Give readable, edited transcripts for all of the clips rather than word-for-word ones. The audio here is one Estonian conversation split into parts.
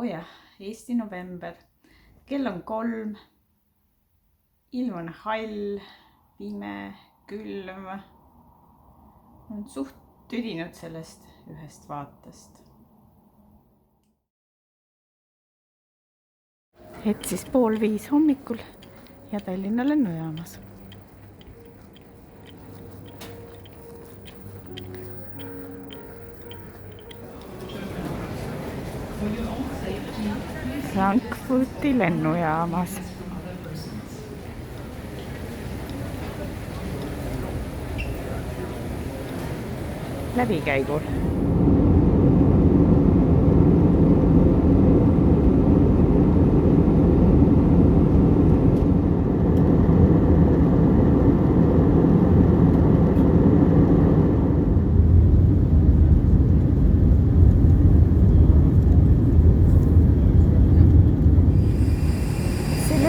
jah, Eesti november. Kell on 3. Ilm on hall, pime, külm. On suht tüdinud sellest ühest vaatest. Et siis 4:30 hommikul ja Tallinna lennujaamas. Frankfurti lennujaamas. Läbikäigul.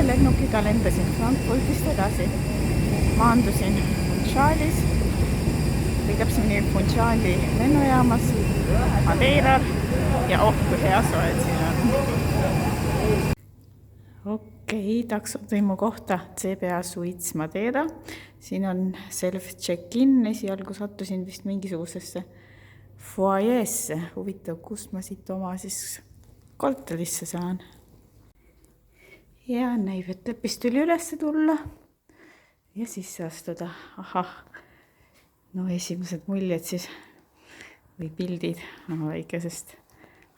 Lennukiga lendasin Frankfurtist edasi. Maandusin Funchalis, või täpsemini Funchali lennujaamas, Madeiral ja kui hea soed siin on. Okei, taksotõimu kohta CBA Suites Madeira. Siin on self-check-in, esialgu sattusin vist mingisugusesse foajeesse. Huvitav, kust ma siit oma siis korterisse saan. Ja näib, et lõpist tuli üles tulla ja sisse astuda. Ahah, no esimesed muljed siis või pildid väikesest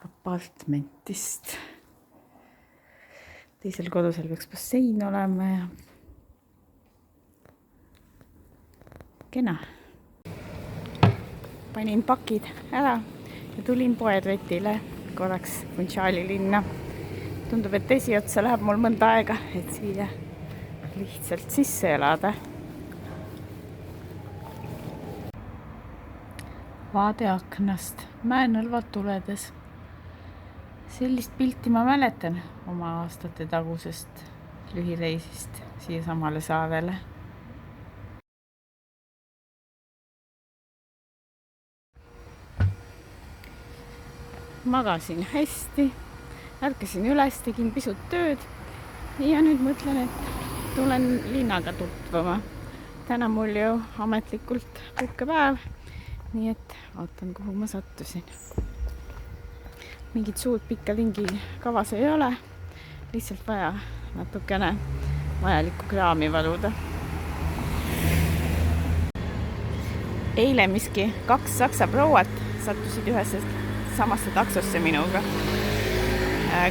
apartmentist. Teisel kodusel peaks bassein olema ja kena. Panin pakid ära ja tulin poetvetile korraks Funchali linna. Tundub, et esiotsa läheb mul mõnda aega, et siia lihtsalt sisse elada. Vaade aknast, Mäenõlvad tuledes. Sellist pilti ma mäletan oma aastate tagusest lühireisist siia samale saarele. Magasin hästi. Ärkasin üles, tegin pisut tööd ja nüüd mõtlen, et tulen linnaga tutvama. Täna mul ju ametlikult puhkepäev, nii et vaatan, kuhu ma sattusin. Mingit suurt pikka ringi kavas ei ole, lihtsalt vaja natukene vajalikku kraami valuda. Eile miski 2 saksa prouat sattusid ühesse samasse taksosse minuga.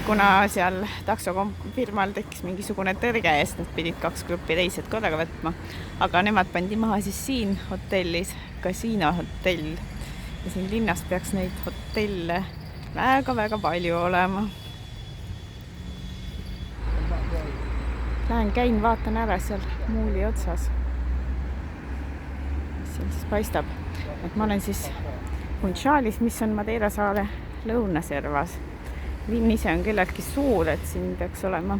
Kuna seal taksofirmal tekkis mingisugune tõrge eest, nad pidid 2 gruppi reisijad korraga võtma, aga nemad pandi maha siis siin hotellis, Casino hotell. Ja siin linnas peaks neid hotelle väga palju olema. Lähen käin, vaatan ära seal muuli otsas. Mis seal siis paistab? Et ma olen siis Funchalis, mis on Madeira saare lõunaservas. Linn ise on küllaltki suur, et siin peaks olema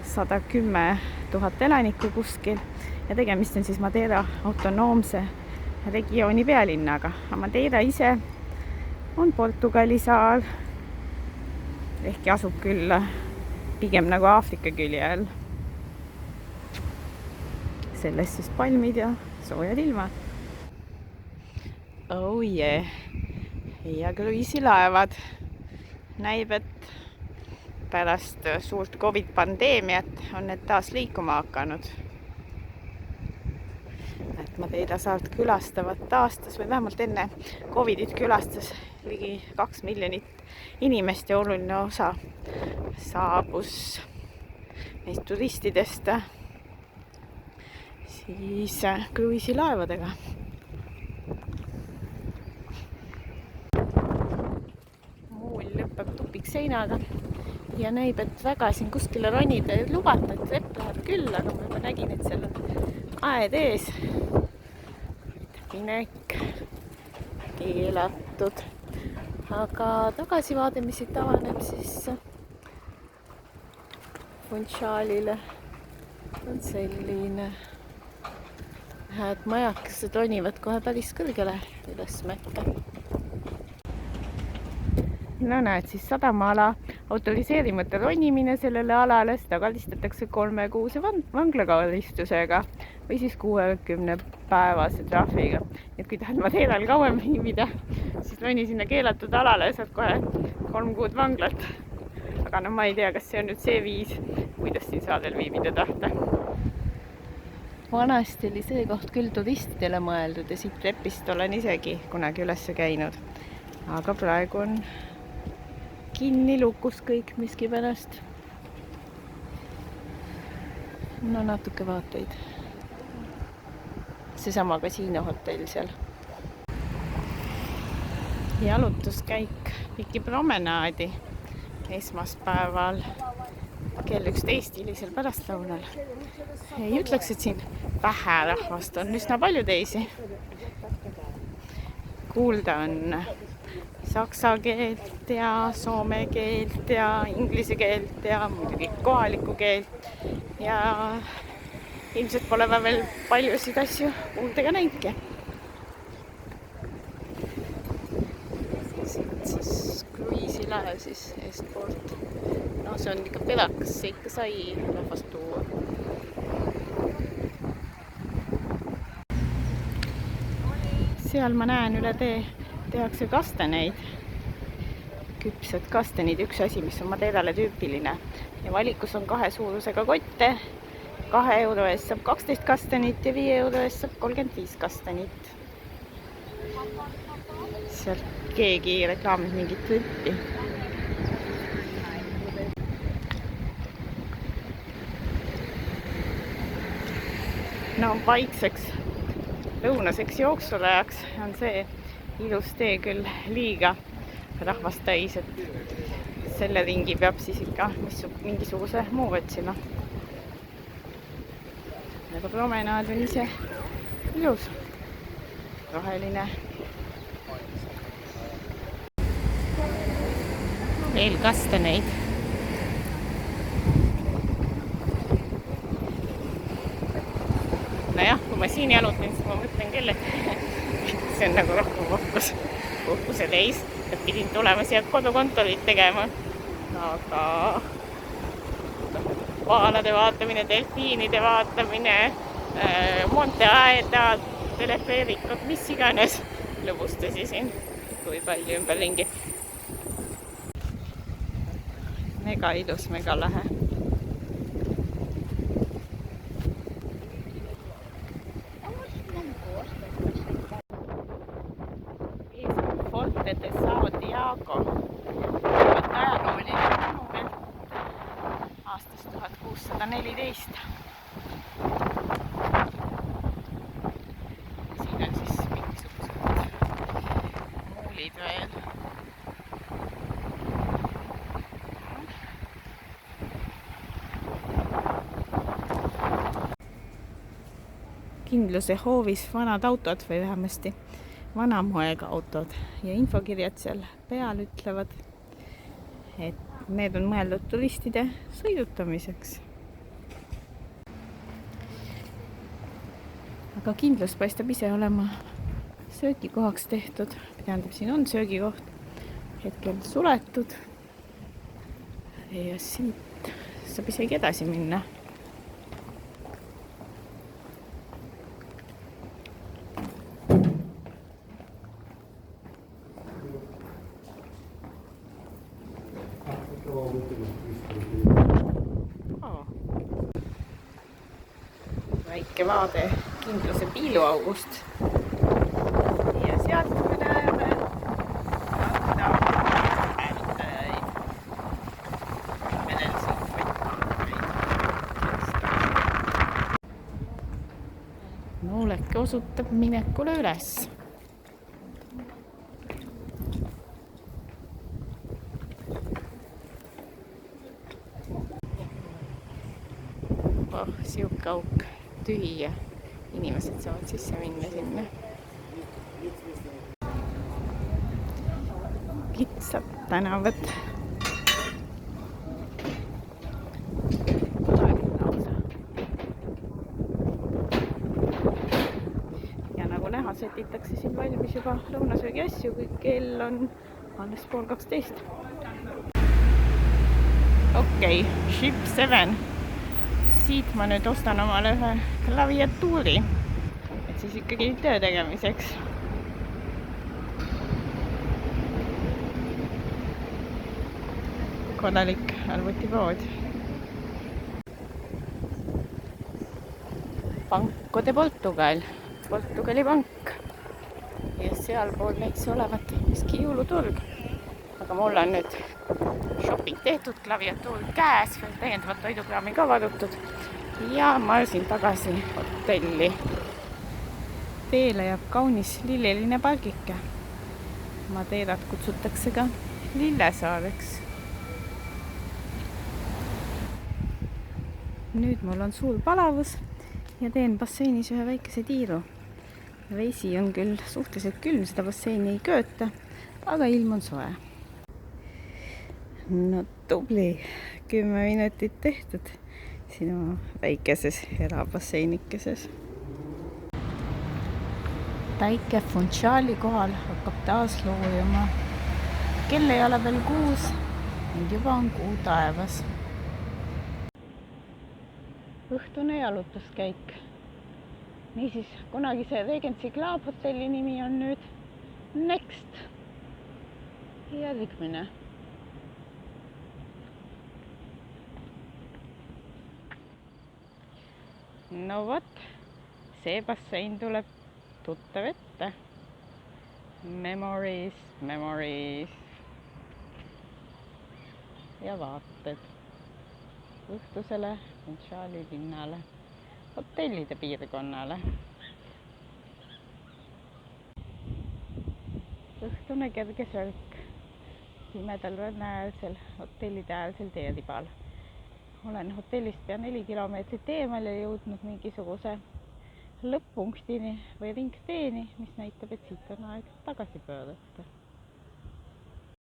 110 000 elanikku kuskil ja tegemist on siis Madeira autonoomse regiooni pealinnaga. Madeira ise on Portugali saar, ehkki asub küll pigem nagu Aafrika külje all. Sellest siis palmid ja soojad ilmad. Oh yeah. Ja kruiisilaevad. Näib, et pärast suurt COVID-pandeemiat on need taas liikuma hakanud. Et Madeira saart külastavad taastas või vähemalt enne COVIDit külastas ligi 2 miljonit inimest ja oluline osa saabus neist turistidest siis kruiisilaevadega. Lõpeb tupikseinaga ja näib, et väga siin kuskile ronida ei lubata, et trepp läheb küll, aga ma juba nägin, et seal on aed ees. Minek keelatud. Aga tagasivaade, mis siit avaneb siis Funchalile, on selline. Et majakesed ronivad kohe päris kõrgele üles mäkke. No näed, siis sadamaala autoriseerimata ronimine sellele alale, seda karistatakse 3-kuuse vanglakaristusega või siis 60-päevase trahviga. Et kui tahad Madeiral kauem viibida, siis roni sinna keelatud alale ja saad kohe 3 kuud vanglat. Aga no ma ei tea, kas see on nüüd see viis, kuidas siin saadel viibida tahta. Vanasti oli see koht küll turistidele mõeldud ja siit trepist olen isegi kunagi üles käinud. Aga praegu on kinni lukus kõik miskipärast. No natuke vaateid. Seesama Kasiino hotell seal. Jalutuskäik piki promenaadi esmaspäeval kell 11 hilisel pärastlõunal. Ei ütleks, et siin vähe rahvast on, üsna palju teisi. Kuulda on saksa keelt ja soome keelt ja inglise keelt ja muidugi kohalikku keelt ja ilmselt pole veel paljusid asju kuulda ka näidki. Siit siis kruiisile siis eestpoolt. No see on ikka pedakas, see ikka sai rahvast tuua. Seal ma näen üle tee tehakse kastaneid, küpsed kastanid, üks asi, mis on Madeirale tüüpiline. Ja valikus on 2 suurusega kotte, 2 euro eest saab 12 kastanit ja 5 euro eest saab 35 kastanit. Sealt keegi reklaamib mingit trippi. No vaikseks lõunaseks jooksurajaks on see ilus tee küll liiga rahvast täis, et selle ringi peab siis ikka mingisuguse muu otsima. Aga promenaad on ise ilus, roheline. Veel kastaneid. Nojah, kui ma siin jalutin, siis ma mõtlen küll, et see on nagu rohkem puhkuse teis, et pidin tulema siia kodukontorit tegema. Aga vaalade vaatamine, delfiinide vaatamine, monteaeda, telefeerikud, mis iganes lõbustasi siin, kui palju ümberringi. Mega ilus, mega lahe. De Sao Diego ajalooline monument aastast 1614. Siin on siis mingisugused muulid veel. Kindluse hoovis vanad autod või vähemasti vanamoega autod ja infokirjad seal peal ütlevad, et need on mõeldud turistide sõidutamiseks. Aga kindlus paistab ise olema söögikohaks tehtud. Tähendab, siin on söögikoht hetkel suletud ja siit saab isegi edasi minna. Väike vaade kindluse piiluaugust ja sealt me näeme nooleke osutab minekule üles. Siuke auk tühi ja inimesed saavad sisse minna sinna. Kitsad tänavad. Ja nagu näha, setitakse siin valmis juba lõunasöögi asju, kui kell on alles 11:30. okei, Ship 7. Siit ma nüüd ostan omale ühe klaviatuuri, et siis ikkagi töö tegemiseks. Korralik arvutipood. Banco de Portugal, Portugali pank. Ja sealpool näiks olevat miski jõuluturg. Aga mul on nüüd shopping tehtud, klaviatuur käes, veel täiendavat toidukraami ka varutud. Ja ma siin tagasi hotelli. Teele jääb kaunis lilleline pargike. Madeirat kutsutakse ka Lillesaareks. Nüüd mul on suur palavus ja teen basseinis ühe väikese tiiru. Vesi on küll suhteliselt külm, seda basseini ei kööta, aga ilm on soe. No tubli, 10 minutit tehtud sinu väikeses erabasseinikeses. Päike Funchali kohal hakkab taas loojuma. Kell ei ole veel 6, nüüd juba on kuu taevas. Õhtune jalutuskäik. Niisiis, kunagise Regency Club hotelli nimi on nüüd Next. Järgmine. No vot, see bassein tuleb tuttav ette. Memories, memories. Ja vaated õhtusele Funchali linnale, hotellide piirkonnale. Õhtune kerge sörk pimedal rannaäärsel, hotellide äärsel teeribal. Olen hotellist pea 4 kilomeetrit eemal ja jõudnud mingisuguse lõpp-punktini või ringteeni, mis näitab, et siit on aeg tagasi pöörata.